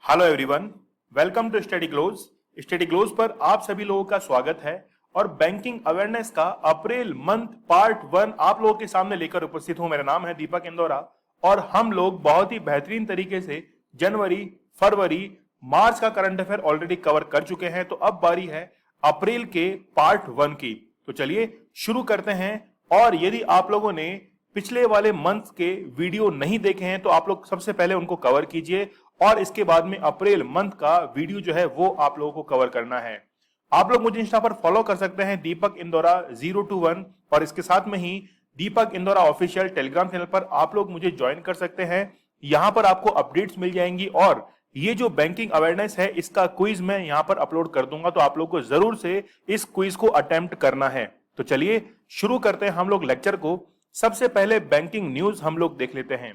Hello everyone, welcome to study close. Study close पर आप सभी लोगों का स्वागत है और बैंकिंग अवेयरनेस का अप्रैल मंथ पार्ट 1 आप लोगों के सामने लेकर उपस्थित हूं। मेरा नाम है दीपक इंदौरा और हम लोग बहुत ही बेहतरीन तरीके से जनवरी, फरवरी, मार्च का करंट अफेयर ऑलरेडी कवर कर चुके हैं। तो अब बारी है अप्रैल के पार्ट 1 की। तो चलिए शुरू करते हैं। और यदि आप लोगों ने पिछले वाले मंथ के वीडियो नहीं देखे हैं तो आप लोग सबसे पहले उनको कवर कीजिए और इसके बाद में अप्रैल मंथ का वीडियो जो है वो आप लोगों को कवर करना है। आप लोग मुझे इंस्टा पर फॉलो कर सकते हैं दीपक इंदौरा 021 और इसके साथ में ही दीपक इंदौरा ऑफिशियल टेलीग्राम चैनल पर आप लोग मुझे ज्वाइन कर सकते हैं। यहां पर आपको अपडेट्स मिल जाएंगी और ये जो बैंकिंग अवेयरनेस है इसका क्विज मैं यहां पर अपलोड कर दूंगा, तो आप लोग को जरूर से इस क्विज को अटेम्प्ट करना है। तो चलिए शुरू करते हैं हम लोग लेक्चर को। सबसे पहले बैंकिंग न्यूज हम लोग देख लेते हैं।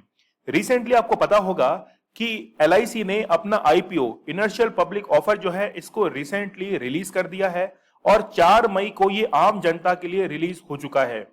रिसेंटली आपको पता होगा कि LIC ने अपना IPO इनर्शियल पब्लिक ऑफर जो है इसको रिसेंटली रिलीज कर दिया है और 4 मई को ये आम जनता के लिए रिलीज हो चुका है।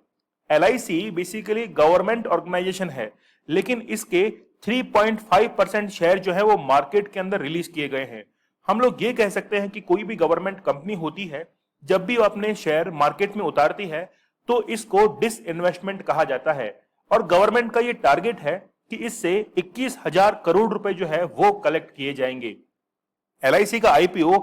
LIC बेसिकली गवर्नमेंट ऑर्गेनाइजेशन है, लेकिन इसके 3.5% शेयर जो है वो मार्केट के अंदर रिलीज किए गए हैं। हम लोग ये कह सकते हैं कि कोई भी गवर्नमेंट कंपनी होती है, जब भी वो अपने शेयर मार्केट में उतारती है तो इसको डिसइन्वेस्टमेंट कहा जाता है और गवर्नमेंट का ये टारगेट है कि इससे 21,000 करोड़ रुपए जो है वो कलेक्ट किए जाएंगे। LIC का IPO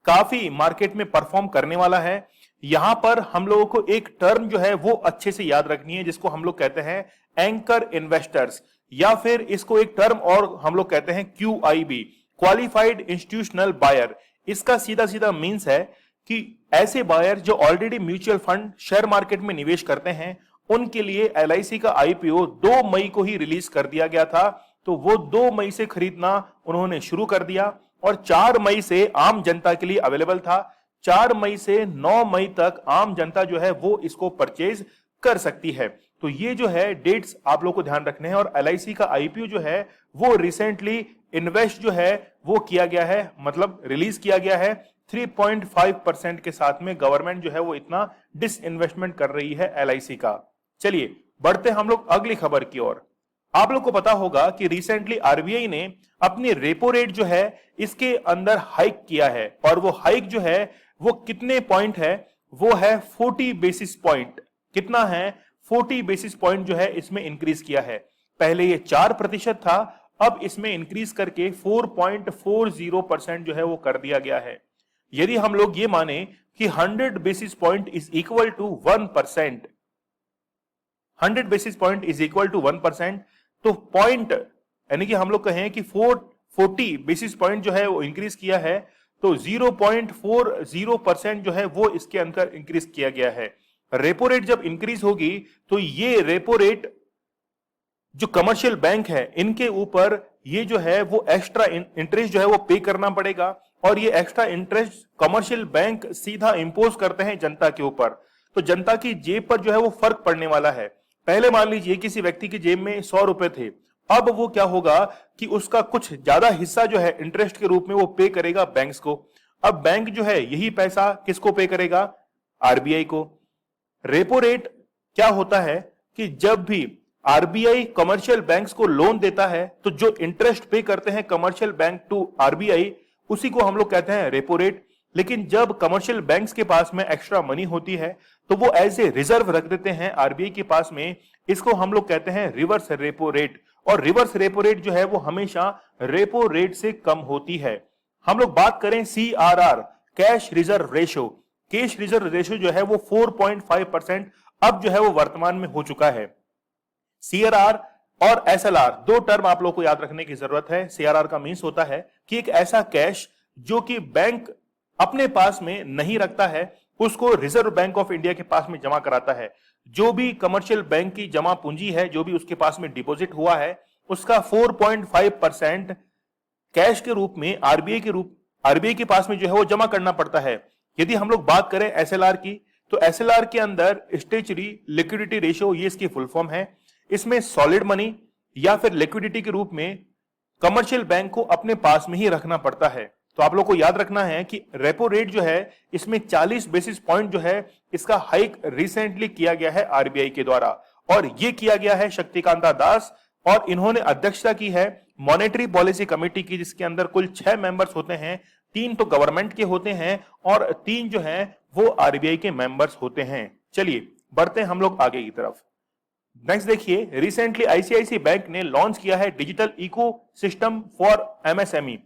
काफी मार्केट में परफॉर्म करने वाला है। यहां पर हम लोगों को एक टर्म जो है वो अच्छे से याद रखनी है, जिसको हम लोग कहते हैं एंकर इन्वेस्टर्स, या फिर इसको एक टर्म और हम लोग कहते हैं QIB, क्वालिफाइड इंस्टीट्यूशनल बायर। इसका सीधा सीधा मीन्स है कि ऐसे बायर जो already mutual fund share market में निवेश करते हैं, उनके लिए LIC का IPO 2 मई को ही रिलीज कर दिया गया था। तो वो 2 मई से खरीदना उन्होंने शुरू कर दिया और 4 मई से आम जनता के लिए अवेलेबल था। 4 मई से 9 मई तक आम जनता जो है वो इसको परचेज कर सकती है। तो ये जो है डेट्स आप लोग को ध्यान रखने हैं। और LIC का IPO जो है वो रिसेंटली इन्वेस्ट जो है वो किया गया है, मतलब रिलीज किया गया है 3.5% के साथ में। गवर्नमेंट जो है वो इतना डिसइन्वेस्टमेंट कर रही है LIC का। चलिए बढ़ते हम लोग अगली खबर की ओर। आप लोग को पता होगा कि रिसेंटली RBI ने अपनी रेपो रेट जो है इसके अंदर हाइक किया है और वो हाइक जो है वो कितने पॉइंट है, वो है 40 बेसिस पॉइंट। कितना है? 40 बेसिस पॉइंट जो है इसमें इंक्रीज किया है। पहले ये 4% था, अब इसमें इंक्रीज करके 4.40% जो है वो कर दिया गया है। यदि हम लोग ये माने कि 100 basis point is equal to 1%, 100 basis point is equal to 1%, तो पॉइंट यानी कि हम लोग कहें कि 440 बेसिस पॉइंट जो है वो इंक्रीज किया है, तो 0.40% जो है वो इसके अंदर इंक्रीज किया गया है। रेपो रेट जब इंक्रीज होगी तो ये रेपो रेट जो कमर्शियल बैंक है इनके ऊपर ये जो है वो एक्स्ट्रा इंटरेस्ट जो है वो पे करना पड़ेगा और ये एक्स्ट्रा इंटरेस्ट कमर्शियल बैंक सीधा इंपोज करते हैं जनता के ऊपर। तो जनता की जेब पर जो है वो फर्क पड़ने वाला है। पहले मान लीजिए किसी व्यक्ति की जेब में 100 रुपए थे, अब वो क्या होगा कि उसका कुछ ज्यादा हिस्सा जो है इंटरेस्ट के रूप में वो पे करेगा बैंक्स को। अब बैंक जो है यही पैसा किसको पे करेगा? RBI को। रेपो रेट क्या होता है कि जब भी RBI कमर्शियल बैंक्स को लोन देता है तो जो इंटरेस्ट पे करते हैं कमर्शियल बैंक टू RBI, उसी को हम लोग कहते हैं रेपो रेट। लेकिन जब कमर्शियल बैंक्स के पास में एक्स्ट्रा मनी होती है तो वो एज ए रिजर्व रख देते हैं RBI के पास में। इसको हम लोग कहते हैं रिवर्स रेपो रेट, और रिवर्स रेपो रेट जो है वो हमेशा रेपो रेट से कम होती है। हम लोग बात करें CRR, cash reserve ratio. Cash reserve ratio जो है वो 4.5% अब जो है वो वर्तमान में हो चुका है। CRR और SLR दो टर्म आप लोग को याद रखने की जरूरत है। CRR का मीन्स होता है कि एक ऐसा कैश जो कि बैंक अपने पास में नहीं रखता है, उसको रिजर्व बैंक ऑफ इंडिया के पास में जमा कराता है। जो भी कमर्शियल बैंक की जमा पूंजी है, जो भी उसके पास में डिपॉजिट हुआ है, उसका 4.5% कैश के रूप में RBI के पास में जो है वो जमा करना पड़ता है। यदि हम लोग बात करें SLR की, तो SLR के अंदर स्टेचुरी लिक्विडिटी रेशियो, ये इसकी फुल फॉर्म है। इसमें सॉलिड मनी या फिर लिक्विडिटी के रूप में कमर्शियल बैंक को अपने पास में ही रखना पड़ता है। तो आप लोग को याद रखना है कि रेपो रेट जो है इसमें 40 बेसिस पॉइंट जो है इसका हाइक रिसेंटली किया गया है RBI के द्वारा, और ये किया गया है शक्तिकांता दास और इन्होंने अध्यक्षता की है मॉनेटरी पॉलिसी कमेटी की, जिसके अंदर कुल 6 मेंबर्स होते हैं, 3 तो गवर्नमेंट के होते हैं और 3 जो हैं वो आरबीआई के मेंबर्स होते हैं। चलिए बढ़ते हैं हम लोग आगे की तरफ। नेक्स्ट देखिए, रिसेंटली आईसीआईसीआई बैंक ने लॉन्च किया है digital ecosystem for MSME.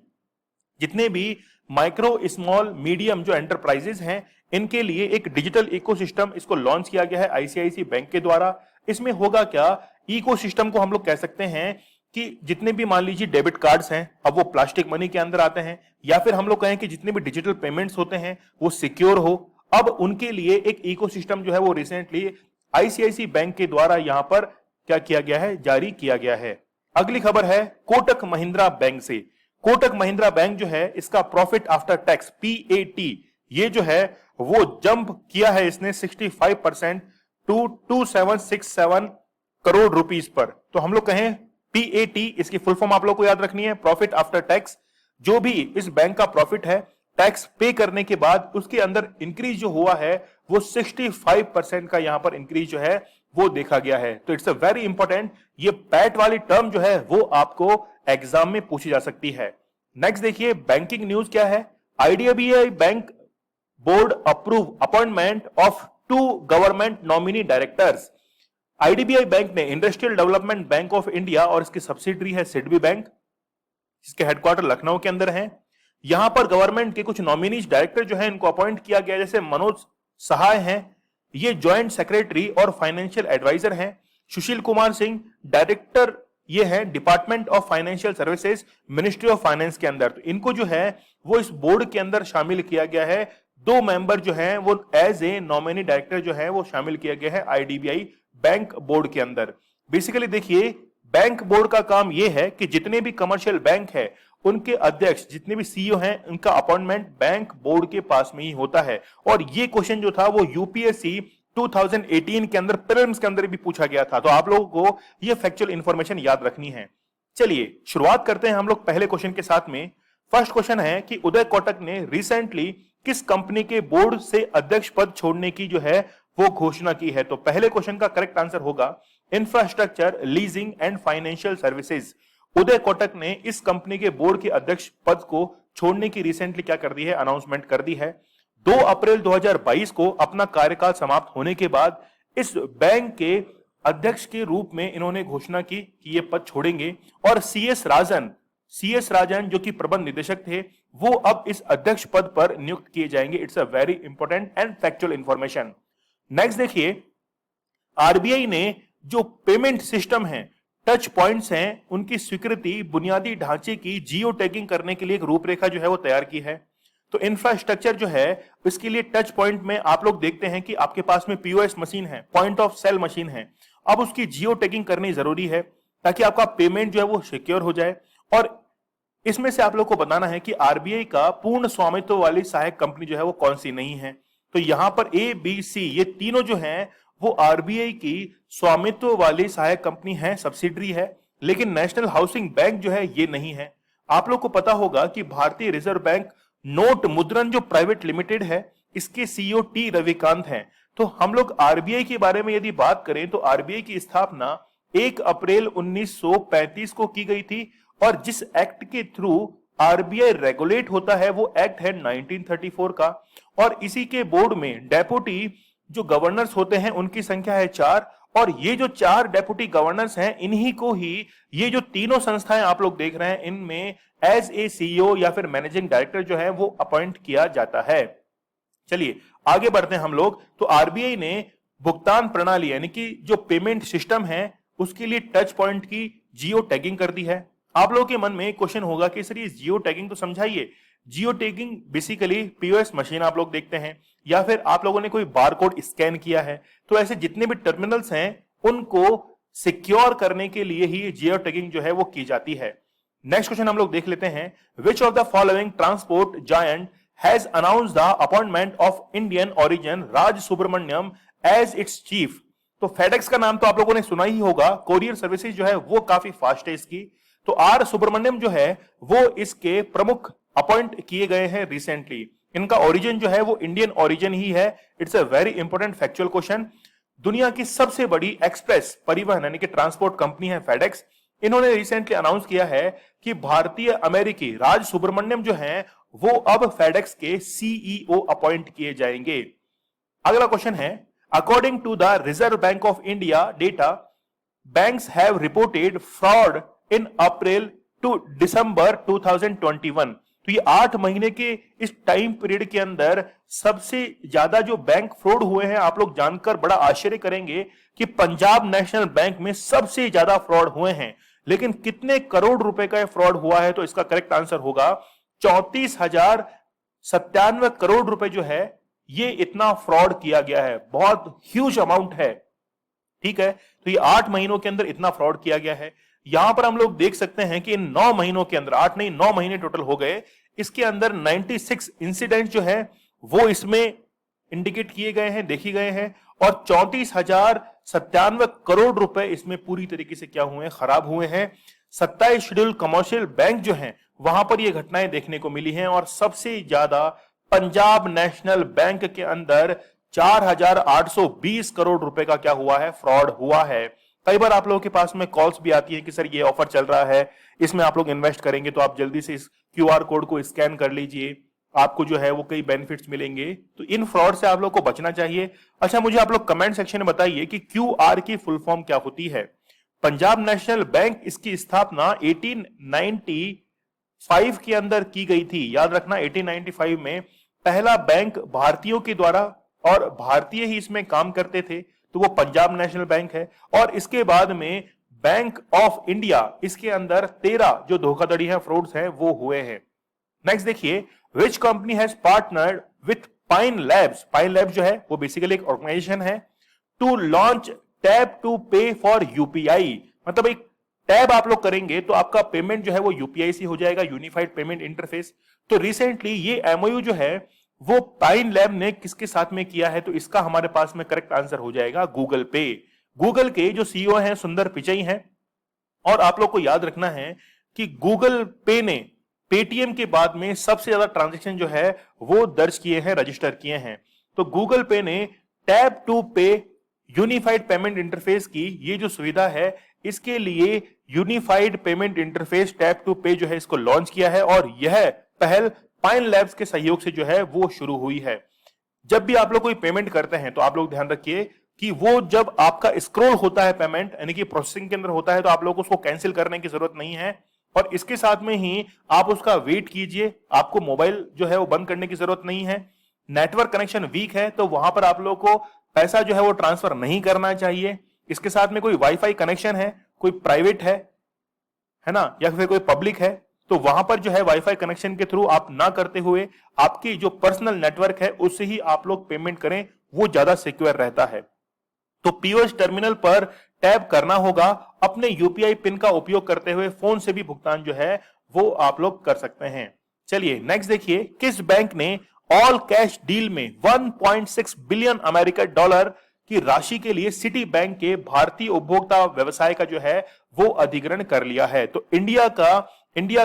जितने भी माइक्रो स्मॉल मीडियम जो एंटरप्राइजेस हैं, इनके लिए एक डिजिटल इकोसिस्टम इसको लॉन्च किया गया है आईसीआईसीआई बैंक के द्वारा। इसमें होगा क्या, इकोसिस्टम को हम लोग कह सकते हैं कि जितने भी मान लीजिए डेबिट कार्ड्स हैं, अब वो प्लास्टिक मनी के अंदर आते हैं, या फिर हम लोग कहें कि जितने भी डिजिटल पेमेंट्स होते हैं वो सिक्योर हो। अब उनके लिए एक इकोसिस्टम जो है वो रिसेंटली आईसीआईसीआई बैंक के द्वारा यहां पर क्या किया गया है, जारी किया गया है। अगली खबर है कोटक महिंद्रा बैंक से। कोटक महिंद्रा बैंक जो है, इसका प्रॉफिट आफ्टर टैक्स पीएटी ये जो है वो जंप किया है इसने 65% टू 2767 करोड़ रुपीस पर। तो हम लोग कहें पीएटी, इसकी फुल फॉर्म आप लोग को याद रखनी है, प्रॉफिट आफ्टर टैक्स। जो भी इस बैंक का प्रॉफिट है टैक्स पे करने के बाद उसके अंदर इंक्रीज जो हुआ है वो 65% का यहां पर इंक्रीज जो है वो देखा गया है। तो इट्स अ वेरी इंपॉर्टेंट, ये पैट वाली टर्म जो है वो आपको एग्जाम में पूछी जा सकती है। नेक्स्ट देखिए बैंकिंग न्यूज क्या है। IDBI bank board approve appointment of 2 government nominee directors. IDBI bank ने industrial development bank of India और इसकी सब्सिडरी है सिडबी बैंक, जिसके हेडक्वार्टर लखनऊ के अंदर है, यहां पर गवर्नमेंट के कुछ नॉमिनीज डायरेक्टर जो है इनको अपॉइंट किया गया। जैसे मनोज सहाय हैं, ये ज्वाइंट सेक्रेटरी और फाइनेंशियल एडवाइजर हैं। सुशील कुमार सिंह डायरेक्टर, ये है department of financial services, ministry of finance के अंदर। तो इनको जो है वो इस बोर्ड के अंदर शामिल किया गया है। 2 मेंबर जो हैं वो एज ए नॉमिनी डायरेक्टर जो है वो शामिल किया गया है आईडीबीआई बैंक बोर्ड के अंदर। बेसिकली देखिए, बैंक बोर्ड का काम यह है कि जितने भी कमर्शियल बैंक है उनके अध्यक्ष, जितने भी सीईओ हैं, उनका अपॉइंटमेंट बैंक बोर्ड के पास में ही होता है। और ये क्वेश्चन जो था वो यूपीएससी 2018 के अंदर प्रीलिम्स के अंदर भी पूछा गया था। तो आप लोगों को ये फैक्चुअल इंफॉर्मेशन याद रखनी है। चलिए शुरुआत करते हैं हम लोग पहले क्वेश्चन के साथ में। फर्स्ट क्वेश्चन है कि उदय कोटक ने रिसेंटली किस कंपनी के बोर्ड से अध्यक्ष पद छोड़ने की जो है वो घोषणा की है। तो पहले क्वेश्चन का करेक्ट आंसर होगा infrastructure leasing and financial services. Uday Kotak ने इस कंपनी के बोर्ड के अध्यक्ष पद को छोड़ने की रिसेंटली क्या कर दी है, अनाउंसमेंट कर दी है। 2 अप्रैल 2022 को अपना कार्यकाल समाप्त होने के बाद इस बैंक के अध्यक्ष के रूप में इन्होंने घोषणा की कि ये पद छोड़ेंगे। और सीएस राजन जो कि प्रबंध निदेशक थे, वो अब इस अध्यक्ष पद पर नियुक्त किए जाएंगे। It's a very important and factual information. Next देखिए, आरबीआई ने जो पेमेंट सिस्टम है, टच पॉइंट्स हैं, उनकी स्वीकृति बुनियादी ढांचे की जियो टैगिंग करने के लिए एक रूपरेखा जो है वो तैयार की है। तो इंफ्रास्ट्रक्चर जो है इसके लिए टच पॉइंट में आप लोग देखते हैं कि आपके पास में पीओएस मशीन है, पॉइंट ऑफ सेल मशीन है। अब उसकी जियो टैगिंग करनी जरूरी है ताकि आपका पेमेंट जो है वो सिक्योर हो जाए। और इसमें से आप लोग को बताना है कि आरबीआई का पूर्ण स्वामित्व वाली सहायक कंपनी जो है वो कौन सी नहीं है। तो यहां पर ए बी सी ये तीनों जो हैं वो आरबीआई की स्वामित्व वाली सहायक कंपनी है, सब्सिडरी है। लेकिन नेशनल हाउसिंग बैंक जो है ये नहीं है। आप लोग को पता होगा कि भारतीय रिजर्व बैंक नोट मुद्रण जो प्राइवेट लिमिटेड है, इसके सीईओ टी रविकांत हैं। तो हम लोग आरबीआई के बारे में यदि बात करें तो आरबीआई की स्थापना 1 अप्रैल 1935 को की गई थी। और जिस एक्ट के थ्रू आरबीआई रेगुलेट होता है वो एक्ट है 1934 का। और इसी के बोर्ड में डेप्यूटी जो गवर्नर्स होते हैं उनकी संख्या है 4। और ये जो 4 डेप्यूटी गवर्नर्स हैं, इन्हीं को ही ये जो तीनों संस्थाएं आप लोग देख रहे हैं, इनमें एज ए सीईओ या फिर मैनेजिंग डायरेक्टर जो है वो अपॉइंट किया जाता है। चलिए आगे बढ़ते हैं हम लोग। तो आरबीआई ने भुगतान प्रणाली यानी कि जो पेमेंट सिस्टम है उसके लिए टच पॉइंट की जियो टैगिंग कर दी है। आप लोगों के मन में क्वेश्चन होगा कि सर ये जियो टैगिंग तो समझाइए। Geo tagging basically POS machine आप लोग देखते हैं या फिर आप लोगों ने कोई बारकोड स्कैन किया है, तो ऐसे जितने भी टर्मिनल्स हैं उनको सिक्योर करने के लिए ही जियो टैगिंग जो है वो की जाती है। नेक्स्ट क्वेश्चन हम लोग देख लेते हैं। Which of the following transport giant has announced the appointment of Indian origin Raj Subramaniam as its chief. तो फेडेक्स का नाम तो आप लोगों ने सुना ही होगा, कोरियर सर्विसेज जो है वो काफी फास्ट है इसकी। तो आर सुब्रमण्यम जो है वो इसके प्रमुख अपॉइंट किए गए हैं रिसेंटली। इनका ओरिजिन जो है वो इंडियन ओरिजिन ही है। It's a very important factual question. दुनिया की सबसे बड़ी एक्सप्रेस परिवहन यानी कि ट्रांसपोर्ट कंपनी है फेडेक्स। इन्होंने रिसेंटली अनाउंस किया है कि भारतीय अमेरिकी राज सुब्रमण्यम जो हैं वो अब फेडेक्स के सीईओ अपॉइंट किए जाएंगे। अगला क्वेश्चन है, according to the Reserve Bank of India data, banks have reported fraud in April to December 2021। तो ये 8 महीने के इस टाइम पीरियड के अंदर सबसे ज्यादा जो बैंक फ्रॉड हुए हैं, आप लोग जानकर बड़ा आश्चर्य करेंगे कि पंजाब नेशनल बैंक में सबसे ज्यादा फ्रॉड हुए हैं। लेकिन कितने करोड़ रुपए का फ्रॉड हुआ है, तो इसका करेक्ट आंसर होगा 34,097 करोड़ रुपए जो है ये इतना फ्रॉड किया गया है। बहुत ह्यूज अमाउंट है, ठीक है। तो ये 8 महीनों के अंदर इतना फ्रॉड किया गया है। यहां पर हम लोग देख सकते हैं कि इन 9 महीनों के अंदर, 8 नहीं 9 महीने टोटल हो गए, इसके अंदर 96 इंसिडेंट जो है वो इसमें इंडिकेट किए गए हैं, देखे गए हैं, और 34,097 करोड़ रुपए इसमें पूरी तरीके से क्या हुए हैं, खराब हुए हैं। 27 शेड्यूल कमर्शियल बैंक जो हैं वहां पर ये घटनाएं देखने को मिली हैं, और सबसे ज्यादा पंजाब नेशनल बैंक के अंदर 4,820 करोड़ रुपए का क्या हुआ है, फ्रॉड हुआ है। कई बार आप लोगों के पास में कॉल्स भी आती है कि सर ये ऑफर चल रहा है, इसमें आप लोग इन्वेस्ट करेंगे तो आप जल्दी से इस क्यूआर कोड को स्कैन कर लीजिए, आपको जो है वो कई बेनिफिट्स मिलेंगे। तो इन फ्रॉड से आप लोग को बचना चाहिए। अच्छा, मुझे आप लोग कमेंट सेक्शन में बताइए कि क्यूआर की फुल फॉर्म क्या होती है। पंजाब नेशनल बैंक, इसकी स्थापना 1895 के अंदर की गई थी। याद रखना, 1895 में पहला बैंक भारतीयों के द्वारा, और भारतीय ही इसमें काम करते थे, तो वो पंजाब नेशनल बैंक है। और इसके बाद में बैंक ऑफ इंडिया, इसके अंदर 13 जो धोखाधड़ी है, फ्रॉड्स हैं, वो हुए हैं। नेक्स्ट देखिए, which company has partnered with pine labs. Pine labs जो है वो बेसिकली एक ऑर्गेनाइजेशन है, टू लॉन्च टैप टू पे फॉर यूपीआई। मतलब एक टैब आप लोग करेंगे तो आपका पेमेंट जो है वो यूपीआई से हो जाएगा, यूनिफाइड पेमेंट इंटरफेस। तो रिसेंटली ये एमओयू जो है वो पाइन लैब ने किसके साथ में किया है, तो इसका हमारे पास में करेक्ट आंसर हो जाएगा गूगल पे। गूगल के जो सीईओ हैं सुंदर पिचई हैं, और आप लोग को याद रखना है कि गूगल पे ने पेटीएम के बाद में सबसे ज्यादा ट्रांजैक्शन जो है वो दर्ज किए हैं, रजिस्टर किए हैं। तो गूगल पे ने tap to pay unified payment interface की ये जो सुविधा है, इसके लिए unified payment interface tap to pay जो है इसको लॉन्च किया है, और यह पहल पाइन लैब्स के सहयोग से जो है वो शुरू हुई है। जब भी आप लोग कोई पेमेंट करते हैं तो आप लोग ध्यान रखिए कि वो जब आपका स्क्रॉल होता है पेमेंट, यानी कि प्रोसेसिंग के अंदर होता है, तो आप लोग उसको कैंसिल करने की जरूरत नहीं है, और इसके साथ में ही आप उसका वेट कीजिए। आपको मोबाइल जो है वो बंद करने की जरूरत नहीं है। नेटवर्क कनेक्शन वीक है तो वहां पर आप लोग को पैसा जो है वो ट्रांसफर नहीं करना चाहिए। इसके साथ में कोई वाईफाई कनेक्शन है, कोई प्राइवेट है ना, या फिर कोई पब्लिक है, तो वहां पर जो है वाईफाई कनेक्शन के थ्रू आप ना करते हुए आपकी जो पर्सनल नेटवर्क है उससे ही आप लोग पेमेंट करें, वो ज्यादा सिक्योर रहता है। तो पीओएस टर्मिनल पर टैप करना होगा। अपने यूपीआई पिन का उपयोग करते हुए फोन से भी भुगतान जो है वो आप लोग कर सकते हैं। चलिए नेक्स्ट देखिए, किस बैंक ने ऑल कैश डील में 1.6 बिलियन अमेरिकन डॉलर की राशि के लिए सिटी बैंक के भारतीय उपभोक्ता व्यवसाय का जो है वो अधिग्रहण कर लिया है। तो इंडिया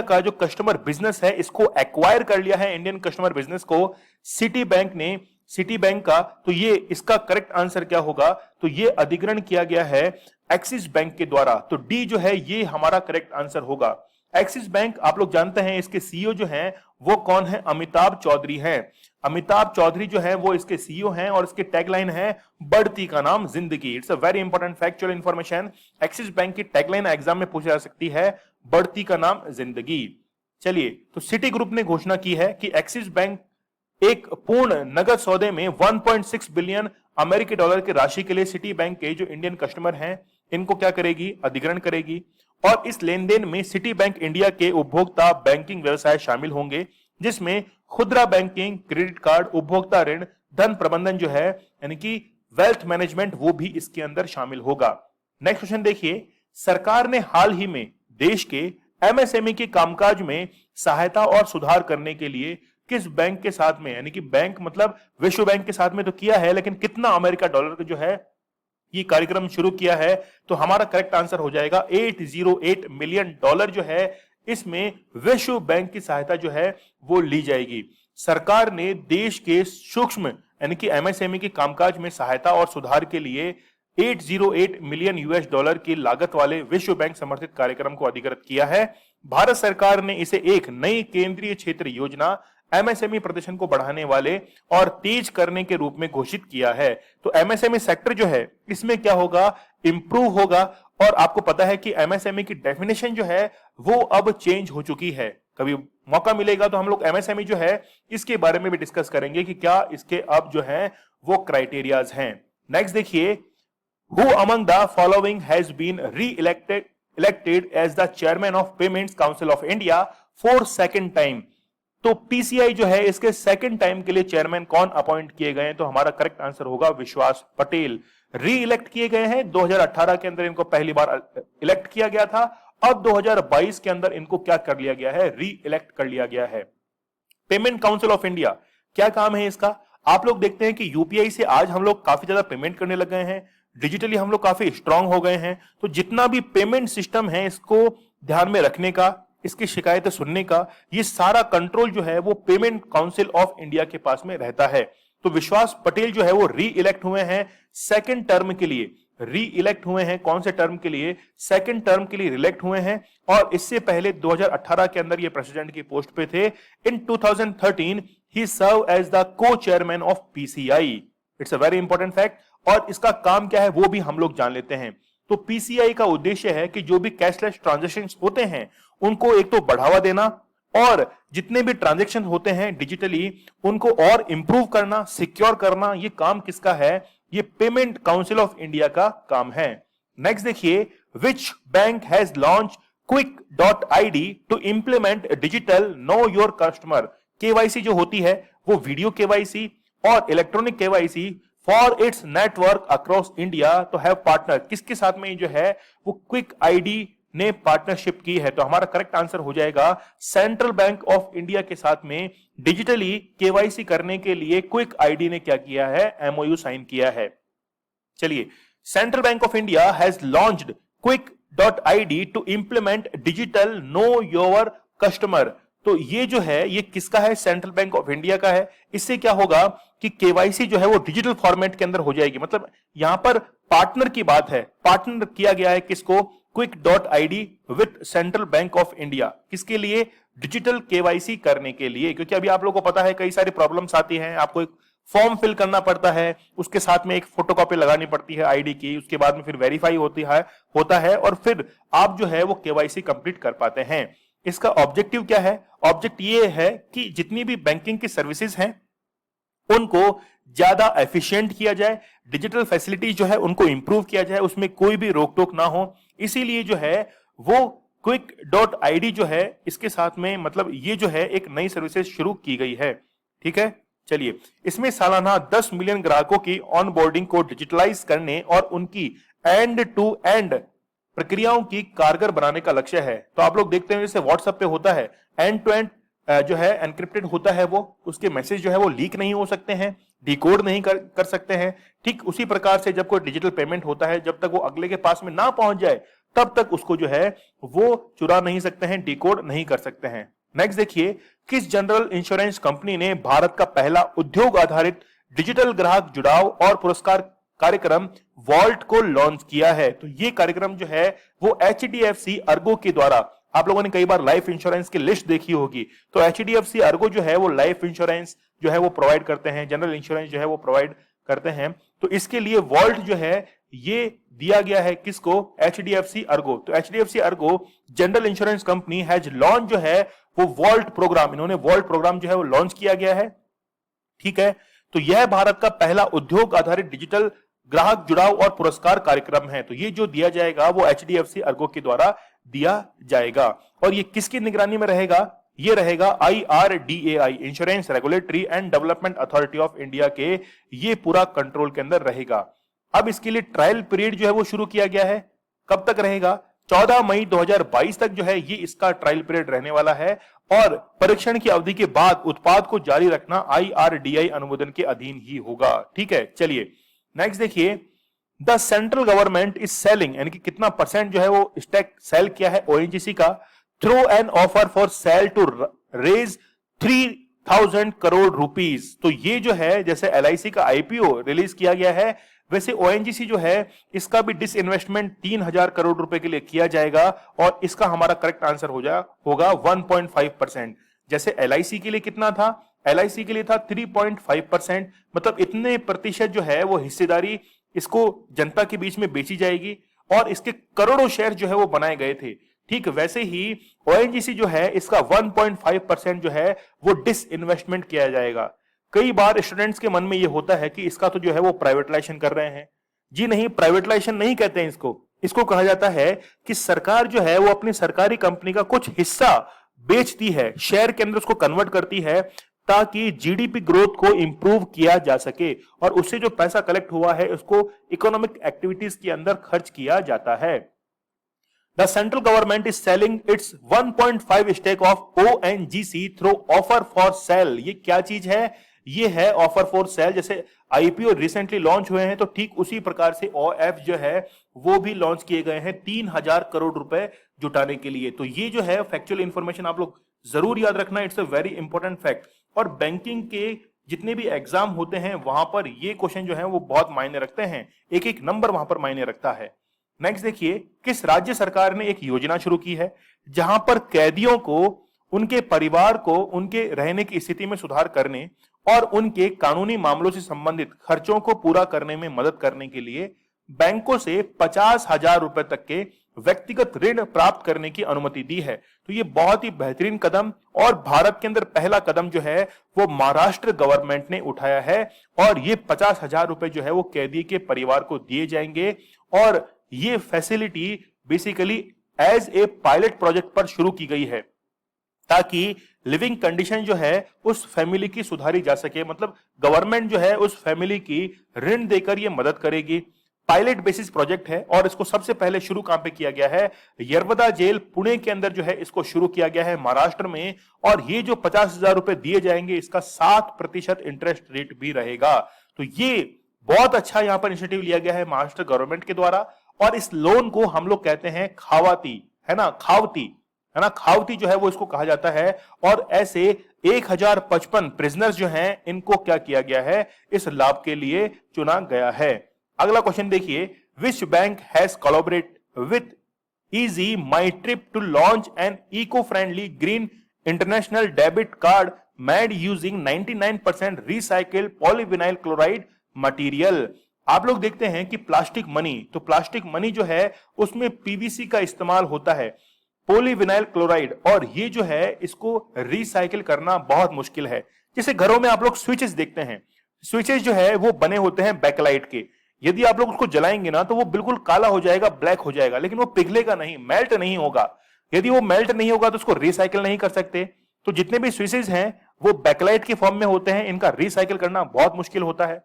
का जो कस्टमर बिजनेस है इसको एक्वायर कर लिया है, इंडियन कस्टमर बिजनेस को सिटी बैंक ने, सिटी बैंक का। तो ये इसका करेक्ट आंसर क्या होगा, तो ये अधिग्रहण किया गया है एक्सिस बैंक के द्वारा। तो डी जो है ये हमारा करेक्ट आंसर होगा। एक्सिस बैंक आप लोग जानते हैं इसके सीईओ जो हैं वो कौन है, अमिताभ चौधरी हैं। अमिताभ चौधरी जो है वो इसके सीईओ हैं, और इसके टैगलाइन है बढ़ती का नाम जिंदगी। It's a very important factual information. Axis bank की टैगलाइन एग्जाम में पूछी जा सकती है, बढ़ती का नाम जिंदगी। चलिए, तो सिटी ग्रुप ने घोषणा की है कि एक्सिस बैंक एक पूर्ण नगद सौदे में 1.6 बिलियन अमेरिकी डॉलर की राशि के लिए सिटी बैंक के जो इंडियन कस्टमर हैं इनको क्या करेगी, अधिग्रहण करेगी। और इस लेन देन में सिटी बैंक इंडिया के उपभोक्ता बैंकिंग व्यवसाय शामिल होंगे, जिसमें खुदरा बैंकिंग, क्रेडिट कार्ड, उपभोक्ता ऋण, धन प्रबंधन जो है यानी कि वेल्थ मैनेजमेंट, वो भी इसके अंदर शामिल होगा। नेक्स्ट क्वेश्चन देखिए, सरकार ने हाल ही में देश के एमएसएमई के कामकाज में सहायता और सुधार करने के लिए किस बैंक के साथ में, यानी कि बैंक मतलब विश्व बैंक के साथ में तो किया है, लेकिन कितना अमेरिका डॉलर का जो है ये कार्यक्रम शुरू किया है, तो हमारा करेक्ट आंसर हो जाएगा 808 मिलियन डॉलर जो है इसमें विश्व बैंक की सहायता जो है वो ली जाएगी। सरकार ने देश के सूक्ष्म यानी कि एमएसएमई के कामकाज में सहायता और सुधार के लिए $808 मिलियन US की लागत वाले विश्व बैंक समर्थित कार्यक्रम को अधिकृत किया है। भारत सरकार ने इसे एक नई केंद्रीय क्षेत्र योजना एमएसएमई प्रदर्शन को बढ़ाने वाले और तेज करने के रूप में घोषित किया है। तो एमएसएमई सेक्टर जो है इसमें क्या होगा, इंप्रूव होगा। और आपको पता है कि एमएसएमई की डेफिनेशन जो है वो अब चेंज हो चुकी है। कभी मौका मिलेगा तो हम लोग एमएसएमई जो है इसके बारे में भी डिस्कस करेंगे कि क्या इसके अब जो है वो क्राइटेरियाज हैं। नेक्स्ट देखिए, who among the following has been elected as the chairman of Payments Council of India for second time। तो पीसीआई जो है इसके सेकंड टाइम के लिए चेयरमैन कौन अपॉइंट किए गए हैं, तो हमारा करेक्ट आंसर होगा विश्वास पटेल। री इलेक्ट किए गए हैं, 2018 के अंदर इनको पहली बार इलेक्ट किया गया था। अब 2022 के अंदर इनको क्या कर लिया गया है, री इलेक्ट कर लिया गया है। पेमेंट काउंसिल ऑफ इंडिया, क्या काम है इसका? आप लोग देखते हैं कि यूपीआई से आज हम लोग काफी ज्यादा पेमेंट करने लग गए हैं, डिजिटली हम लोग काफी स्ट्रांग हो गए हैं। तो जितना भी पेमेंट सिस्टम है इसको ध्यान में रखने का, इसकी शिकायतें सुनने का, ये सारा कंट्रोल जो है वो पेमेंट काउंसिल ऑफ इंडिया के पास में रहता है। तो विश्वास पटेल जो है वो री इलेक्ट हुए हैं सेकंड टर्म के लिए। री इलेक्ट हुए हैं कौन से टर्म के लिए? सेकंड टर्म के लिए रिलेक्ट हुए हैं। और इससे पहले 2018 के अंदर ये प्रेसिडेंट की पोस्ट पे थे। इन 2013 ही सर्व एज द को chairman of PCI. It's a very important fact. और इसका काम क्या है वो भी हम लोग जान लेते हैं। तो पीसीआई का उद्देश्य है कि जो भी कैशलेस ट्रांजैक्शंस होते हैं उनको एक तो बढ़ावा देना, और जितने भी ट्रांजैक्शन होते हैं डिजिटली उनको और इंप्रूव करना, सिक्योर करना। ये काम किसका है? ये पेमेंट काउंसिल ऑफ इंडिया का काम है। नेक्स्ट देखिए, विच बैंक हैज लॉन्च क्विक.id to implement digital know your customer. KYC जो होती है वो वीडियो केवाईसी और electronic KYC for its network across India to have partner. किसके साथ में जो है वो क्विक आईडी ने पार्टनरशिप की है? तो हमारा करेक्ट आंसर हो जाएगा सेंट्रल बैंक ऑफ इंडिया के साथ में डिजिटली केवाईसी करने के लिए क्विक आईडी ने क्या किया है? एमओयू साइन किया है। चलिए, central bank of India has launched क्विक.id to implement digital know your customer. तो ये जो है ये किसका है? सेंट्रल बैंक ऑफ इंडिया का है। इससे क्या होगा कि केवाईसी जो है वो डिजिटल फॉर्मेट के अंदर हो जाएगी। मतलब यहां पर पार्टनर की बात है, पार्टनर किया गया है किसको? क्विक.id with central bank of India. किसके लिए? डिजिटल केवाईसी करने के लिए। क्योंकि अभी आप लोगों को पता है कई सारी प्रॉब्लम्स आती हैं, आपको एक फॉर्म फिल करना पड़ता है, उसके साथ में एक फोटोकॉपी लगानी पड़ती है आईडी की, उसके बाद में फिर वेरीफाई होता है और फिर आप जो है वो केवाईसी कंप्लीट कर पाते हैं। इसका ऑब्जेक्टिव क्या है? ऑब्जेक्ट ये है कि जितनी भी बैंकिंग की सर्विसेज हैं उनको ज्यादा एफिशिएंट किया जाए, डिजिटल फैसिलिटीज जो है उनको इंप्रूव किया जाए, उसमें कोई भी रोक टोक ना हो। इसीलिए जो है वो क्विक.id जो है इसके साथ में मतलब ये जो है एक नई सर्विसेज शुरू की गई है। ठीक है, चलिए, इसमें सालाना 10 मिलियन ग्राहकों की ऑनबोर्डिंग को डिजिटलाइज करने और उनकी एंड टू एंड प्रक्रियाओं की कारगर बनाने का लक्ष्य है। तो आप लोग देखते हैं जैसे व्हाट्सएप पे होता है, एंड टू एंड जो है एनक्रिप्टेड होता है, वो उसके मैसेज जो है वो लीक नहीं हो सकते हैं, डिकोड नहीं कर सकते हैं। ठीक उसी प्रकार से जब कोई डिजिटल पेमेंट होता है, जब तक वो अगले के पास में ना पहुंच जाए तब तक उसको जो है वो चुरा नहीं सकते हैं, डिकोड नहीं कर सकते हैं। नेक्स्ट देखिए, किस जनरल इंश्योरेंस कंपनी ने भारत का पहला उद्योग आधारित डिजिटल ग्राहक जुड़ाव और पुरस्कार कार्यक्रम वॉल्ट को लॉन्च किया है? तो ये कार्यक्रम जो है वो एचडीएफसी अर्गो के द्वारा, आप लोगों ने कई बार लाइफ इंश्योरेंस की लिस्ट देखी होगी, तो एचडीएफसी अर्गो जो है वो लाइफ इंश्योरेंस जो है वो प्रोवाइड करते हैं, जनरल इंश्योरेंस जो है वो प्रोवाइड करते हैं। तो इसके लिए वॉल्ट जो है ये दिया गया है किसको? HDFC Ergo. तो HDFC Ergo general insurance company has launch जो है वो वॉल्ट प्रोग्राम, इन्होंने वॉल्ट प्रोग्राम जो है वो लॉन्च किया गया है। ठीक है, तो यह भारत का पहला उद्योग आधारित डिजिटल ग्राहक जुड़ाव और पुरस्कार कार्यक्रम है। तो ये जो दिया जाएगा वो एचडीएफसी अर्गो के द्वारा दिया जाएगा। और ये किसकी निगरानी में रहेगा? ये रहेगा IRDAI, insurance regulatory and development authority of India के ये पूरा कंट्रोल के अंदर रहेगा। अब इसके लिए ट्रायल पीरियड जो है वो शुरू किया गया है। कब तक रहेगा? 14 मई 2022 तक जो है ये इसका ट्रायल पीरियड रहने वाला है और परीक्षण की अवधि के बाद उत्पाद को जारी रखना IRDAI अनुमोदन के अधीन ही होगा। ठीक है, चलिए नेक्स्ट देखिए, the central government is selling, यानी कि कितना परसेंट जो है वो स्टैक सेल किया है ओएनजीसी का, through an offer for sale to raise 3000 crore rupees. तो ये जो है जैसे LIC का IPO रिलीज किया गया है, वैसे ओएनजीसी जो है इसका भी डिसइन्वेस्टमेंट 3000 करोड़ रुपए के लिए किया जाएगा और इसका हमारा करेक्ट आंसर होगा 1.5%। जैसे एलआईसी के लिए कितना था, एलआईसी के लिए था 3.5%, मतलब इतने प्रतिशत जो है वो हिस्सेदारी इसको जनता के बीच में बेची जाएगी और इसके करोड़ों शेयर जो है वो बनाए गए थे। ठीक वैसे ही ओएनजीसी जो है इसका 1.5% जो है वो डिसइन्वेस्टमेंट किया जाएगा। कई बार स्टूडेंट्स के मन में ये होता है कि इसका तो जो है वो प्राइवेटाइजेशन कर रहे हैं। जी नहीं, प्राइवेटाइजेशन नहीं कहते हैं इसको, इसको कहा जाता है कि सरकार जो है वो अपनी सरकारी कंपनी का कुछ हिस्सा बेचती है, शेयर के अंदर उसको कन्वर्ट करती है ताकि जीडीपी ग्रोथ को इंप्रूव किया जा सके और उससे जो पैसा कलेक्ट हुआ है उसको इकोनॉमिक एक्टिविटीज के अंदर खर्च किया जाता है। The central government is selling its 1.5 stake of ONGC through offer for sale। ये क्या चीज है? ये है ऑफर फॉर सेल। जैसे आईपीओ रिसेंटली लॉन्च हुए हैं तो ठीक उसी प्रकार से ओएफ जो है वो भी लॉन्च किए गए हैं 3000 करोड़ रुपए जुटाने के लिए। तो ये जो है फैक्चुअल इंफॉर्मेशन आप लोग जरूर याद रखना, it's a very important fact. और बैंकिंग के जितने भी एग्जाम होते हैं वहां पर ये क्वेश्चन जो है वो बहुत मायने रखते हैं, एक एक नंबर वहां पर मायने रखता है। नेक्स्ट देखिए, किस राज्य सरकार ने एक योजना शुरू की है जहां पर कैदियों को, उनके परिवार को उनके रहने की स्थिति में सुधार करने और उनके कानूनी मामलों से संबंधित खर्चों को पूरा करने में मदद करने के लिए बैंकों से 50,000 रुपए तक के व्यक्तिगत ऋण प्राप्त करने की अनुमति दी है। तो ये बहुत ही बेहतरीन कदम और भारत के अंदर पहला कदम जो है वो महाराष्ट्र गवर्नमेंट ने उठाया है और ये 50,000 रुपए जो है वो कैदी के परिवार को दिए जाएंगे और ये facility basically as a pilot project पर शुरू की गई है ताकि लिविंग कंडीशन जो है उस फैमिली की सुधारी जा सके। मतलब गवर्नमेंट जो है उस फैमिली की ऋण देकर ये मदद करेगी। पायलट बेसिस प्रोजेक्ट है और इसको सबसे पहले शुरू कहां पे किया गया है? यरवदा जेल पुणे के अंदर जो है इसको शुरू किया गया है महाराष्ट्र में। और ये जो 50,000 रुपए दिए जाएंगे इसका 7% इंटरेस्ट रेट भी रहेगा। तो ये बहुत अच्छा यहां पर इनिशिएटिव लिया गया है महाराष्ट्र गवर्नमेंट के द्वारा और इस लोन को हम लोग कहते हैं खावाती, है ना, खावती, है ना, खावती जो है वो इसको कहा जाता है। और ऐसे 1055 प्रिजनर्स जो हैं इनको क्या किया गया है? इस लाभ के लिए चुना गया है। अगला क्वेश्चन देखिए, which bank has collaborate with Ease My Trip to launch an eco friendly green international debit card made using 99% recycled polyvinyl chloride material. आप लोग देखते हैं कि प्लास्टिक मनी, तो प्लास्टिक मनी जो है उसमें पीवीसी का इस्तेमाल होता है, पॉलीविनाइल क्लोराइड, और ये जो है इसको रिसाइकिल करना बहुत मुश्किल है। जैसे घरों में आप लोग स्विचेस देखते हैं, स्विचेस जो है वो बने होते हैं बैकलाइट के, यदि आप लोग उसको जलाएंगे ना तो वो बिल्कुल काला हो जाएगा, ब्लैक हो जाएगा, लेकिन वो पिघलेगा नहीं, मेल्ट नहीं होगा। यदि वो मेल्ट नहीं होगा तो उसको रिसाइकिल नहीं कर सकते। तो जितने भी स्विचेस हैं वो बैकलाइट के फॉर्म में होते हैं, इनका रिसाइकिल करना बहुत मुश्किल होता है।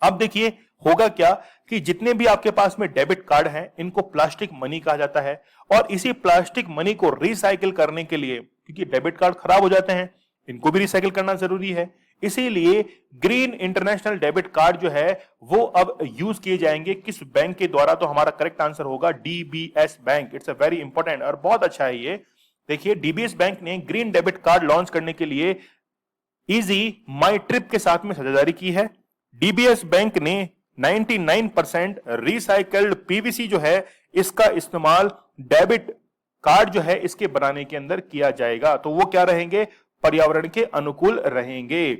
अब देखिए होगा क्या कि जितने भी आपके पास में डेबिट कार्ड हैं इनको प्लास्टिक मनी कहा जाता है और इसी प्लास्टिक मनी को रिसाइकिल करने के लिए, क्योंकि डेबिट कार्ड खराब हो जाते हैं, इनको भी रिसाइकिल करना जरूरी है, इसीलिए ग्रीन इंटरनेशनल डेबिट कार्ड जो है वो अब यूज किए जाएंगे। किस बैंक के द्वारा? तो हमारा करेक्ट आंसर होगा DBS bank. It's a very important और बहुत अच्छा है ये। देखिए डीबीएस बैंक ने ग्रीन डेबिट कार्ड लॉन्च करने के लिए इजी माई ट्रिप के साथ में साझेदारी की है। डीबीएस बैंक ने 99% रिसाइकल्ड पीवीसी जो है इसका इस्तेमाल डेबिट कार्ड जो है इसके बनाने के अंदर किया जाएगा। तो वो क्या रहेंगे? पर्यावरण के अनुकूल रहेंगे।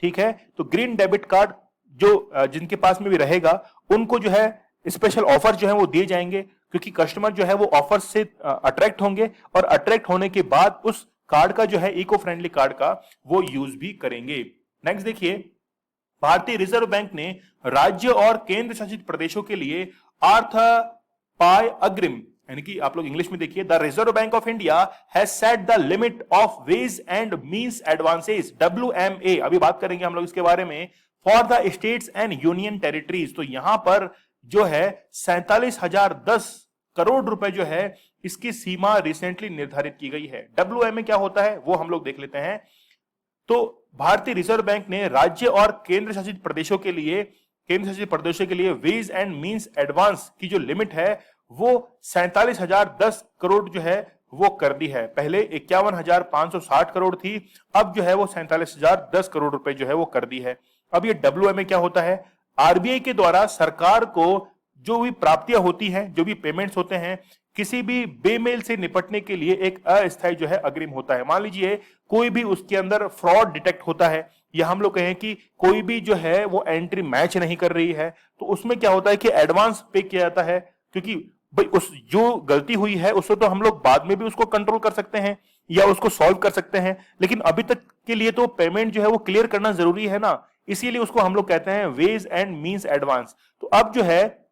ठीक है, तो ग्रीन डेबिट कार्ड जो जिनके पास में भी रहेगा उनको जो है स्पेशल ऑफर जो है वो दिए जाएंगे, क्योंकि कस्टमर जो है वो ऑफर से अट्रैक्ट होंगे और अट्रैक्ट होने के बाद उस कार्ड का जो है इको फ्रेंडली कार्ड का वो यूज भी करेंगे। नेक्स्ट देखिए, भारतीय रिजर्व बैंक ने राज्य और केंद्र शासित प्रदेशों के लिए अर्थपाय अग्रिम, यानी कि आप लोग इंग्लिश में देखिए, the Reserve Bank of India has set the limit of ways and means advances, WMA, अभी बात करेंगे हम लोग इसके बारे में, for the states and union territories. तो यहां पर जो है 47,010 करोड़ रुपए जो है इसकी सीमा रिसेंटली निर्धारित की गई है। WMA क्या होता है वो हम लोग देख लेते हैं। तो भारतीय रिजर्व बैंक ने राज्य और केंद्र शासित प्रदेशों के लिए वेज एंड मींस एडवांस की जो लिमिट है वो 47,010 करोड़ जो है वो कर दी है। पहले 51,560 करोड़ थी, अब जो है वो 47,010 करोड़ रुपए जो है वो कर दी है। अब ये WMA क्या होता है? आरबीआई के द्वारा सरकार को जो भी प्राप्तियां होती हैं, जो भी पेमेंट्स होते हैं, किसी भी बेमेल से निपटने के लिए एक अस्थायी जो है अग्रिम होता है। मान लीजिए कोई भी उसके अंदर फ्रॉड डिटेक्ट होता है, या हम लोग कहें कि कोई भी जो है वो एंट्री मैच नहीं कर रही है, तो उसमें क्या होता है कि एडवांस पे किया जाता है, क्योंकि भाई उस जो गलती हुई है उसको तो हम लोग बाद में भी उसको कंट्रोल कर सकते हैं या उसको सॉल्व कर सकते हैं, लेकिन अभी तक के लिए तो पेमेंट जो है वो क्लियर करना जरूरी है ना, इसीलिए उसको हम लोग कहते हैं वेज एंड मींस एडवांस। तो अब जो है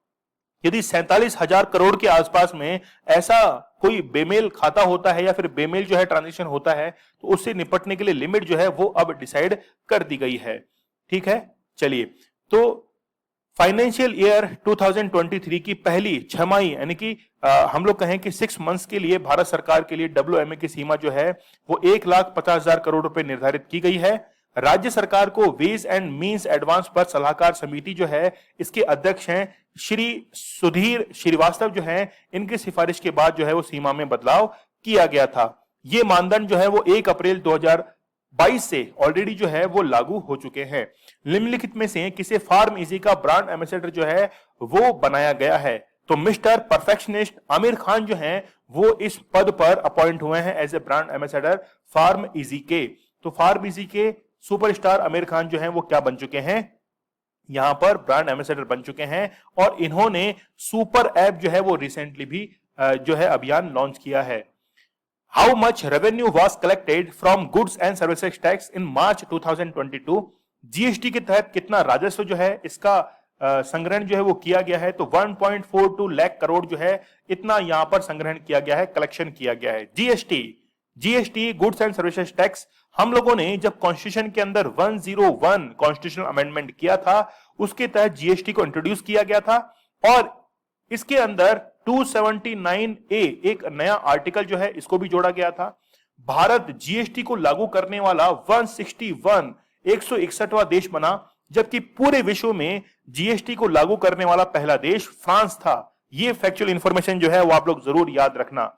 यदि 47,000 करोड़ के आसपास में ऐसा कोई बेमेल खाता होता है या फिर बेमेल जो है ट्रांजेक्शन होता है, तो उससे निपटने के लिए लिमिट जो है वो अब डिसाइड कर दी गई है। ठीक है, चलिए, तो फाइनेंशियल ईयर 2023 की पहली छमाही यानी कि हम लोग कहें कि 6 मंथ्स के लिए भारत सरकार के लिए डब्ल्यूएमए की सीमा जो है वो 1,50,000 करोड़ रुपए निर्धारित की गई है। राज्य सरकार को वेज एंड मींस एडवांस पर सलाहकार समिति जो है इसके अध्यक्ष हैं श्री सुधीर श्रीवास्तव जो है, इनकी सिफारिश के बाद जो है वो सीमा में बदलाव किया गया था। ये मानदंड जो है वो 1 अप्रैल 2022 से ऑलरेडी जो है वो लागू हो चुके हैं। निम्नलिखित में से किसे फार्म इजी का ब्रांड एम्बेसडर जो है वो बनाया गया है? तो मिस्टर परफेक्शनिस्ट आमिर खान जो हैं वो इस पद पर अपॉइंट हुए हैं as a brand ambassador PharmEasy के। तो फार्म इजी के सुपरस्टार आमिर खान जो हैं वो क्या बन चुके हैं? यहां पर ब्रांड एम्बेसडर बन चुके हैं, और इन्होंने सुपर ऐप जो है वो रिसेंटली भी जो है अभियान लॉन्च किया है। How much revenue was collected from goods and services tax in March 2022? GST के तहत कितना राजस्व जो है इसका संग्रहण जो है वो किया गया है? तो 1.42 लाख करोड़ जो है इतना यहां पर संग्रहण किया गया है, कलेक्शन किया गया है। GST goods and services tax हम लोगों ने जब कॉन्स्टिट्यूशन के अंदर 101 कॉन्स्टिट्यूशनल अमेंडमेंट किया था उसके तहत जीएसटी को इंट्रोड्यूस किया गया था, और इसके अंदर 279A एक नया आर्टिकल जो है इसको भी जोड़ा गया था। भारत जीएसटी को लागू करने वाला 161वां देश बना, जबकि पूरे विश्व में जीएसटी को लागू करने वाला पहला देश फ्रांस था। ये फैक्चुअल इंफॉर्मेशन जो है वो आप लोग जरूर याद रखना।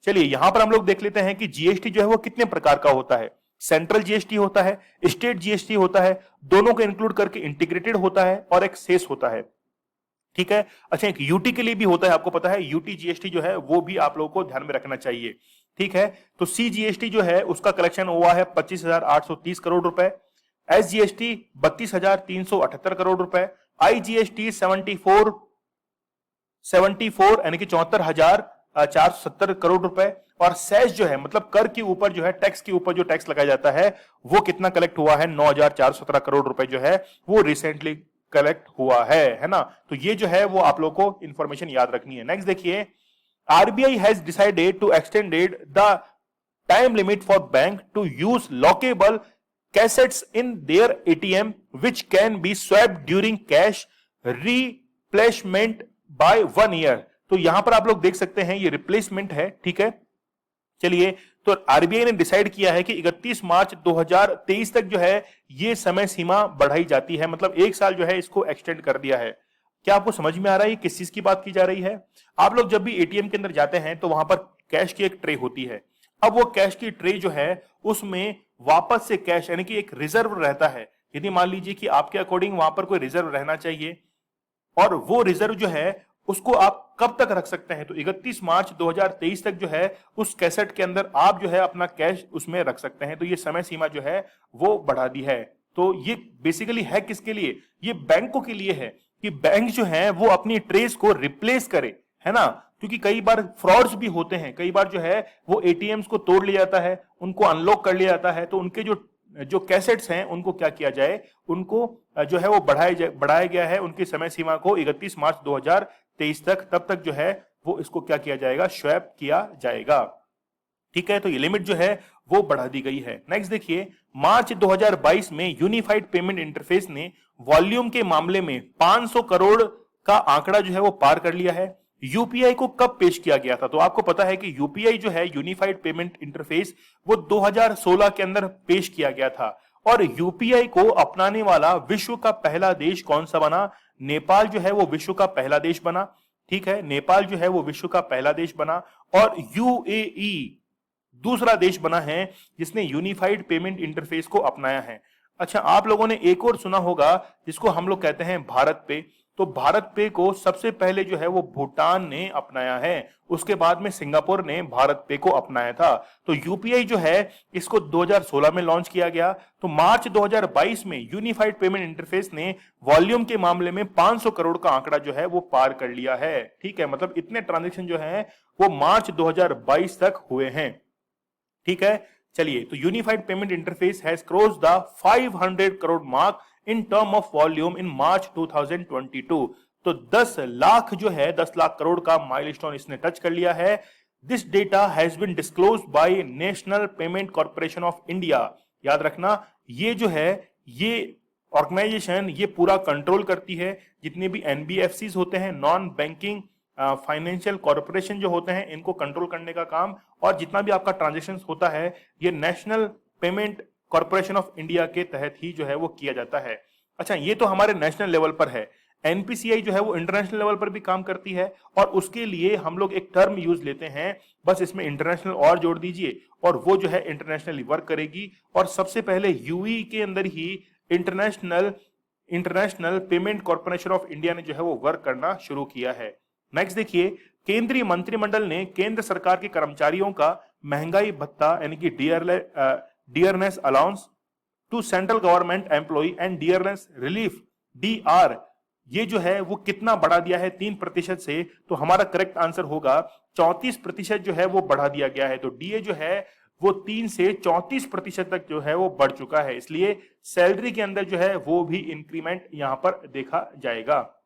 चलिए यहां पर हम लोग देख लेते हैं कि जीएसटी जो है वो कितने प्रकार का होता है। सेंट्रल जीएसटी होता है, स्टेट जीएसटी होता है, दोनों को इंक्लूड करके इंटीग्रेटेड होता है, और एक सेस होता है। ठीक है, अच्छा एक यूटी के लिए भी होता है, आपको पता है यूटी जीएसटी जो है वो भी आप लोगों को ध्यान में रखना चाहिए। ठीक है, तो सीजीएसटी जो है उसका कलेक्शन हुआ है 25,830 करोड़ रुपए, एसजीएसटी 32,378 करोड़ रुपए, आईजीएसटी 74 यानी कि 74,470 करोड़ रुपए, और सेस जो है मतलब कर के ऊपर जो है टैक्स के ऊपर जो टैक्स लगाया जाता है वो कितना कलेक्ट हुआ है? 9,417 करोड़ रुपए जो है वो रिसेंटली कलेक्ट हुआ है ना। तो ये जो है वो आप लोग को इंफॉर्मेशन याद रखनी है। नेक्स्ट देखिए, RBI has decided to extended the time limit for bank to use lockable cassettes in their ATM which can be swapped during cash replacement by 1 year. तो यहां पर आप लोग देख सकते हैं ये रिप्लेसमेंट है। ठीक है, चलिए, तो आरबीआई ने डिसाइड किया है कि 31 मार्च 2023 तक जो है ये समय सीमा बढ़ाई जाती है, मतलब 1 साल जो है इसको एक्सटेंड कर दिया है। क्या आपको समझ में आ रहा है किस चीज की बात की जा रही है? आप लोग जब भी एटीएम के अंदर जाते हैं तो वहां पर कैश की एक ट्रे होती है। अब वो कैश की ट्रे जो है उसमें वापस से कैश यानी कि एक रिजर्व रहता है। यदि मान लीजिए कि आपके अकॉर्डिंग वहां पर कोई रिजर्व रहना चाहिए, और वो रिजर्व जो है उसको आप कब तक रख सकते हैं? तो 31 मार्च 2023 तक जो है उस कैसेट के अंदर आप जो है अपना कैश उसमें रख सकते हैं। तो ये समय सीमा जो है वो बढ़ा दी है। तो ये बेसिकली है किसके लिए? ये बैंकों के लिए है कि बैंक जो है वो अपनी ट्रेस को रिप्लेस करे, है ना, क्योंकि कई बार फ्रॉड्स भी होते हैं। कई बार जो है वो एटीएम्स को तोड़ लिया जाता है, उनको अनलॉक कर लिया जाता है, तो उनके जो कैसेट्स हैं उनको क्या किया जाए, उनको जो है वो बढ़ाया गया है उनकी समय सीमा को 31 मार्च 2023 तक। तब तक जो है वो इसको क्या किया जाएगा? स्वैप किया जाएगा। ठीक है, तो ये लिमिट जो है वो बढ़ा दी गई है। नेक्स्ट देखिए, मार्च 2022 में यूनिफाइड पेमेंट इंटरफेस ने वॉल्यूम के मामले में 500 करोड़ का आंकड़ा जो है वो पार कर लिया है। यूपीआई को कब पेश किया गया था? तो आपको पता है कि यूपीआई जो है यूनिफाइड पेमेंट इंटरफेस वो 2016 के अंदर पेश किया गया था। और यूपीआई को अपनाने वाला विश्व का पहला देश कौन सा बना? नेपाल जो है वो विश्व का पहला देश बना। ठीक है, नेपाल जो है वो विश्व का पहला देश बना, और यूएई दूसरा देश बना है जिसने यूनिफाइड पेमेंट इंटरफेस को अपनाया है। अच्छा, आप लोगों ने एक और सुना होगा जिसको हम लोग कहते हैं भारत पे। तो भारत पे को सबसे पहले जो है वो भूटान ने अपनाया है, उसके बाद में सिंगापुर ने भारत पे को अपनाया था। तो यूपीआई जो है इसको 2016 में लॉन्च किया गया। तो मार्च 2022 में यूनिफाइड पेमेंट इंटरफेस ने वॉल्यूम के मामले में 500 करोड़ का आंकड़ा जो है वो पार कर लिया है। ठीक है, मतलब इतने ट्रांजेक्शन जो है वो मार्च 2022 तक हुए हैं। ठीक है, चलिए, तो unified payment interface has crossed the 500 crore mark in term of volume in March 2022। तो 10 लाख जो है 10 लाख करोड़ का माइलस्टोन इसने टच कर लिया है। This data has been disclosed by national payment corporation of India. याद रखना, ये जो है ये ऑर्गेनाइजेशन ये पूरा कंट्रोल करती है जितने भी एनबीएफसीज होते हैं, नॉन बैंकिंग फाइनेंशियल कॉर्पोरेशन जो होते हैं, इनको कंट्रोल करने का काम, और जितना भी आपका ट्रांजेक्शन होता है ये national payment corporation of India के तहत ही जो है वो किया जाता है। अच्छा, ये तो हमारे नेशनल लेवल पर है। एनपीसीआई जो है वो इंटरनेशनल लेवल पर भी काम करती है, और उसके लिए हम लोग एक टर्म यूज लेते हैं, बस इसमें इंटरनेशनल और जोड़ दीजिए और वो जो है इंटरनेशनली वर्क करेगी। और सबसे पहले यूई के अंदर ही international payment corporation of India ने जो है वो वर्क करना शुरू किया है। नेक्स्ट देखिए, केंद्रीय मंत्रिमंडल ने केंद्र सरकार के कर्मचारियों का महंगाई भत्ता यानी कि dearness allowance to central government employ and dearness relief DR, ये जो है वो कितना बढ़ा दिया है 3% से। तो हमारा करेक्ट आंसर होगा 34% जो है वो बढ़ा दिया गया है। तो डीए जो है वो 3 से 34% तक जो है वो बढ़ चुका है, इसलिए सैलरी के अंदर जो है वो भी इंक्रीमेंट यहां पर देखा जाएगा।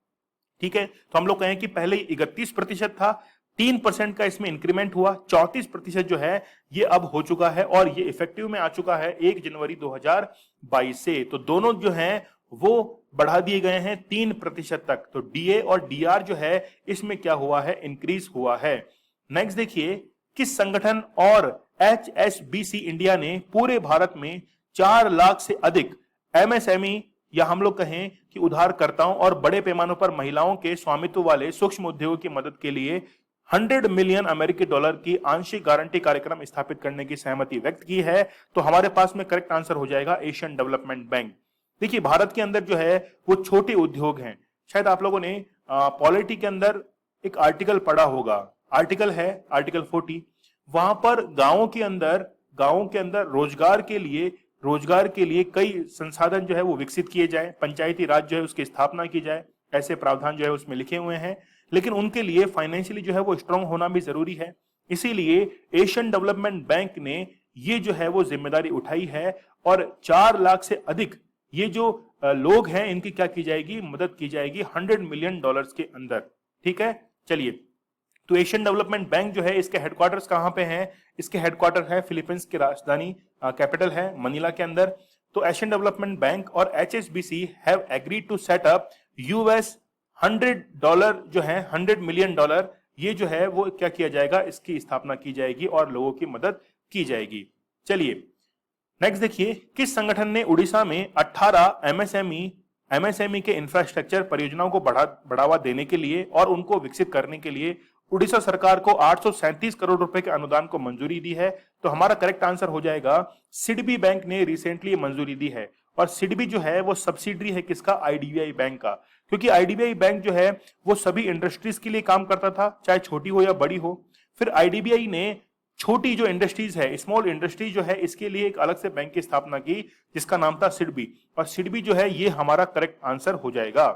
ठीक है, तो हम लोग कहें कि पहले 31% था, 3% का इसमें इंक्रीमेंट हुआ, 34% जो है ये अब हो चुका है और ये इफेक्टिव में आ चुका है 1 जनवरी 2022 से। तो दोनों जो हैं वो बढ़ा दिए गए हैं 3% तक। तो डीए और डीआर जो है इसमें क्या हुआ है, इंक्रीज हुआ है। नेक्स्ट देखिए, किस संगठन और एचएसबीसी इंडिया ने पूरे भारत में 4 लाख से अधिक एमएसएमई या हम लोग कहें कि उधारकर्ताओं और बड़े पैमाने पर महिलाओं के स्वामित्व वाले सूक्ष्म उद्योगों की मदद के लिए 100 मिलियन अमेरिकी डॉलर की आंशिक गारंटी कार्यक्रम स्थापित करने की सहमति व्यक्त की है। तो हमारे पास में करेक्ट आंसर हो जाएगा एशियन डेवलपमेंट बैंक। देखिए, भारत के अंदर जो है वो छोटे उद्योग हैं। शायद आप लोगों ने पॉलिटी के अंदर एक आर्टिकल पढ़ा होगा, आर्टिकल है आर्टिकल 40। वहां पर गांवों के अंदर रोजगार के लिए कई संसाधन जो है वो विकसित किए जाए, पंचायती राज जो है उसकी स्थापना की जाए, ऐसे प्रावधान जो है उसमें लिखे हुए हैं। लेकिन उनके लिए फाइनेंशियली जो है वो स्ट्रांग होना भी जरूरी है, इसीलिए एशियन डेवलपमेंट बैंक ने ये जो है वो जिम्मेदारी उठाई है और 4 लाख से अधिक ये जो लोग हैं इनकी क्या की जाएगी, मदद की जाएगी 100 मिलियन डॉलर्स के अंदर। ठीक है, चलिए, तो एशियन डेवलपमेंट बैंक जो है इसके हेडक्वार्टर्स कहां पे हैं? इसके हेडक्वार्टर है फिलीपींस की राजधानी कैपिटल है मनीला के अंदर। तो एशियन डेवलपमेंट बैंक और HSBC have agreed to set up US $100 जो है $100 मिलियन, ये जो है वो क्या किया जाएगा, इसकी स्थापना की जाएगी और लोगों की मदद की जाएगी। चलिए नेक्स्ट देखिए, किस संगठन ने उड़ीसा में 18 एमएसएमई के इंफ्रास्ट्रक्चर परियोजनाओं को बढ़ावा देने के लिए और उनको विकसित करने के लिए उड़ीसा सरकार को 837 करोड़ रुपए के अनुदान को मंजूरी दी है? तो हमारा करेक्ट आंसर हो जाएगा सिडबी बैंक ने रिसेंटली मंजूरी दी है। और सिडबी जो है वो सब्सिडरी है किसका? आईडीबीआई बैंक का, क्योंकि आईडीबीआई बैंक जो है वो सभी इंडस्ट्रीज के लिए काम करता था, चाहे छोटी हो या बड़ी हो। फिर आईडीबीआई ने छोटी जो इंडस्ट्रीज है, स्मॉल इंडस्ट्री जो है, इसके लिए एक अलग से बैंक की स्थापना की जिसका नाम था सिडबी, और सिडबी जो है ये हमारा करेक्ट आंसर हो जाएगा।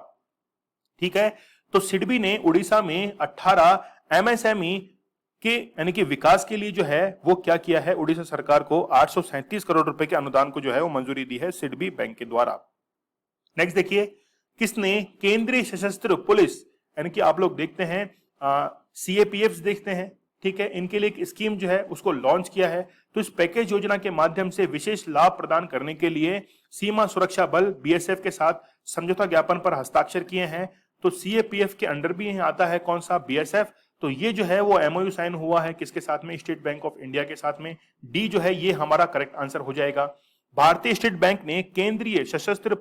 ठीक है, तो सिडबी ने उड़ीसा में 18 एमएसएमई के यानी कि विकास के लिए जो है वो क्या किया है, उड़ीसा सरकार को 837 करोड़ रुपए के अनुदान को जो है वो मंजूरी दी है सिडबी बैंक के द्वारा। नेक्स्ट देखिए, किसने केंद्रीय सशस्त्र पुलिस यानी कि आप लोग देखते हैं सीएपीएफ देखते हैं, ठीक है, इनके लिए एक स्कीम जो है उसको लॉन्च किया है। तो इस पैकेज योजना के माध्यम से विशेष लाभ प्रदान करने के लिए सीमा सुरक्षा बल बीएसएफ के साथ समझौता ज्ञापन पर हस्ताक्षर किए हैं। तो सीएपीएफ के अंडर भी यहां आता है कौन सा? बीएसएफ। तो ये जो है वो एमओयू साइन हुआ है किसके साथ में? स्टेट बैंक ऑफ इंडिया के साथ में। डी जो है ये हमारा करेक्ट आंसर हो जाएगा। भारतीय स्टेट बैंक ने केंद्रीय सशस्त्र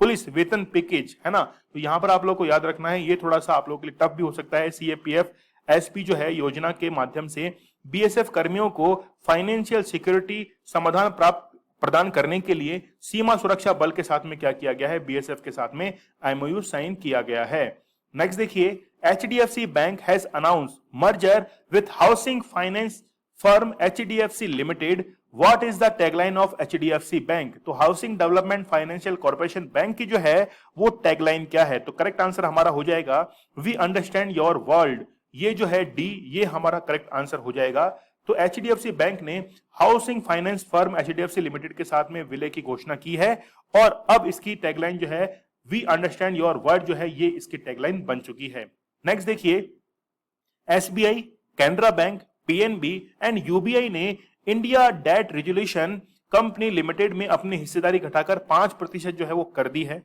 पुलिस वेतन पैकेज, है ना, तो यहां पर आप लोग को याद रखना है, ये थोड़ा सा आप लोगों के लिए टफ भी हो सकता है। सीएपीएफ एसपी जो है योजना के माध्यम से बीएसएफ कर्मियों को फाइनेंशियल सिक्योरिटी समाधान प्रदान करने के लिए सीमा सुरक्षा बल के साथ में क्या किया गया है, बीएसएफ के साथ में एमओयू साइन किया गया है। नेक्स्ट देखिए, HDFC bank has announce merger with housing finance firm HDFC limited. What is the tagline of HDFC bank? तो housing development financial corporation bank की जो है वो टैगलाइन क्या है? तो करेक्ट आंसर हमारा हो जाएगा वी अंडरस्टैंड योर वर्ल्ड। ये जो है डी, ये हमारा करेक्ट आंसर हो जाएगा। तो एचडीएफसी बैंक ने housing finance firm HDFC limited के साथ में विलय की घोषणा की है और अब इसकी टैगलाइन जो है वी अंडरस्टैंड योर वर्ड जो है ये इसकी टैगलाइन बन चुकी है। नेक्स्ट देखिए, SBI, Canara bank, PNB and UBI ने India debt resolution company limited में अपनी हिस्सेदारी घटाकर 5% जो है वो कर दी है।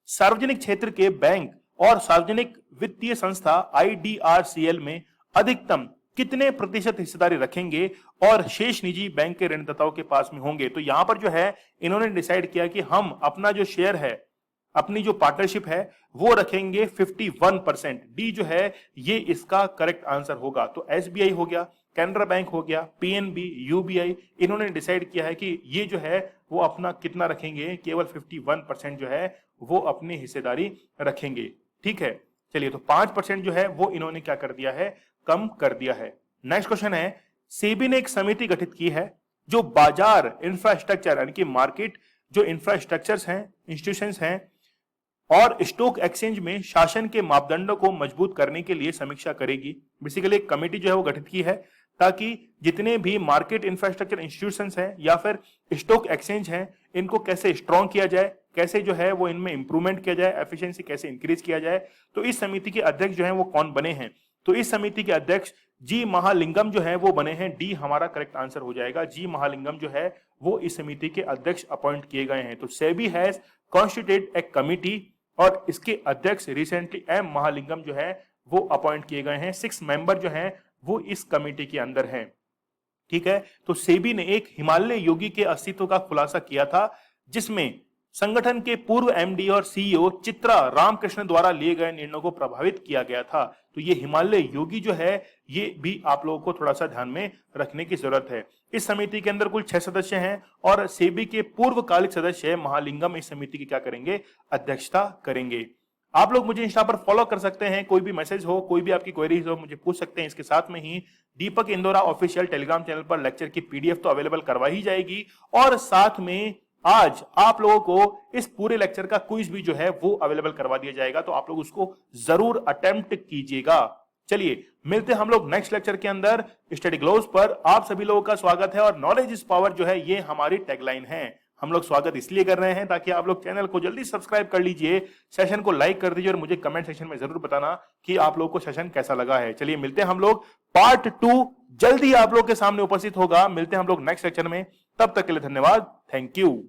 सार्वजनिक क्षेत्र के बैंक और सार्वजनिक वित्तीय संस्था आईडीआरसीएल में अधिकतम कितने प्रतिशत हिस्सेदारी रखेंगे और शेष निजी बैंक के ऋणदाताओं के पास में होंगे? तो यहां पर जो है इन्होंने डिसाइड किया कि हम अपना जो शेयर है, अपनी जो पार्टनरशिप है वो रखेंगे 51%। डी जो है ये इसका करेक्ट आंसर होगा। तो एसबीआई हो गया, कैनरा बैंक हो गया, पीएनबी, यूबीआई, इन्होंने डिसाइड किया है कि ये जो है वो अपना कितना रखेंगे, केवल 51% जो है वो अपनी हिस्सेदारी रखेंगे। ठीक है, चलिए तो 5% जो है वो इन्होंने क्या कर दिया है, कम कर दिया है। नेक्स्ट क्वेश्चन है, सेबी ने एक समिति गठित की है जो बाजार इंफ्रास्ट्रक्चर यानी कि मार्केट जो इंफ्रास्ट्रक्चर्स हैं, इंस्टीट्यूशंस हैं और स्टॉक एक्सचेंज में शासन के मापदंडों को मजबूत करने के लिए समीक्षा करेगी। बेसिकली एक कमेटी जो है वो गठित की है ताकि जितने भी मार्केट इंफ्रास्ट्रक्चर इंस्टीट्यूशंस हैं या फिर स्टॉक एक्सचेंज हैं इनको कैसे स्ट्रॉन्ग किया जाए, कैसे जो है वो इनमें इंप्रूवमेंट किया जाए, एफिशिएंसी कैसे इंक्रीज किया जाए। तो इस समिति के अध्यक्ष जो है वो कौन बने हैं? तो इस समिति के अध्यक्ष जी महालिंगम जो है वो बने हैं। डी हमारा करेक्ट आंसर हो जाएगा। जी महालिंगम जो है वो इस समिति के अध्यक्ष अपॉइंट किए गए हैं। तो SEBI has constituted A committee और इसके अध्यक्ष रिसेंटली एम महालिंगम जो है वो अपॉइंट किए गए हैं। 6 मेंबर जो हैं वो इस कमेटी के अंदर हैं। ठीक है, तो सेबी ने एक हिमालय योगी के अस्तित्व का खुलासा किया था जिसमें संगठन के पूर्व एमडी और सीईओ चित्रा रामकृष्ण द्वारा लिए गए निर्णयों को प्रभावित किया गया था। तो ये हिमालय योगी जो है ये भी आप लोगों को थोड़ा सा ध्यान में रखने की जरूरत है। इस समिति के अंदर कुल 6 सदस्य हैं और सेबी के पूर्वकालिक सदस्य महालिंगम इस समिति की क्या करेंगे, अध्यक्षता करेंगे। आप लोग मुझे इंस्टा पर फॉलो कर सकते हैं, कोई भी मैसेज हो, कोई भी आपकी क्वेरीज हो मुझे पूछ सकते हैं। इसके साथ में ही दीपक इंदौरा ऑफिशियल टेलीग्राम चैनल पर लेक्चर की पीडीएफ तो अवेलेबल करवाई जाएगी और साथ में आज आप लोगों को इस पूरे लेक्चर का क्विज भी जो है वो अवेलेबल करवा दिया जाएगा, तो आप लोग उसको जरूर अटेम्प्ट कीजिएगा। चलिए मिलते हैं हम लोग नेक्स्ट लेक्चर के अंदर स्टडी ग्लोव्स पर। आप सभी लोगों का स्वागत है और नॉलेज इज पावर जो है ये हमारी टैगलाइन है। हम लोग स्वागत इसलिए कर रहे हैं ताकि आप लोग चैनल को जल्दी सब्सक्राइब कर लीजिए, सेशन को लाइक कर दीजिए और मुझे कमेंट सेक्शन में जरूर बताना कि आप लोग को सेशन कैसा लगा है। चलिए मिलते हैं हम लोग, पार्ट 2 जल्दी आप लोग के सामने उपस्थित होगा। मिलते हैं हम लोग नेक्स्ट लेक्चर में, तब तक के लिए धन्यवाद, थैंक यू।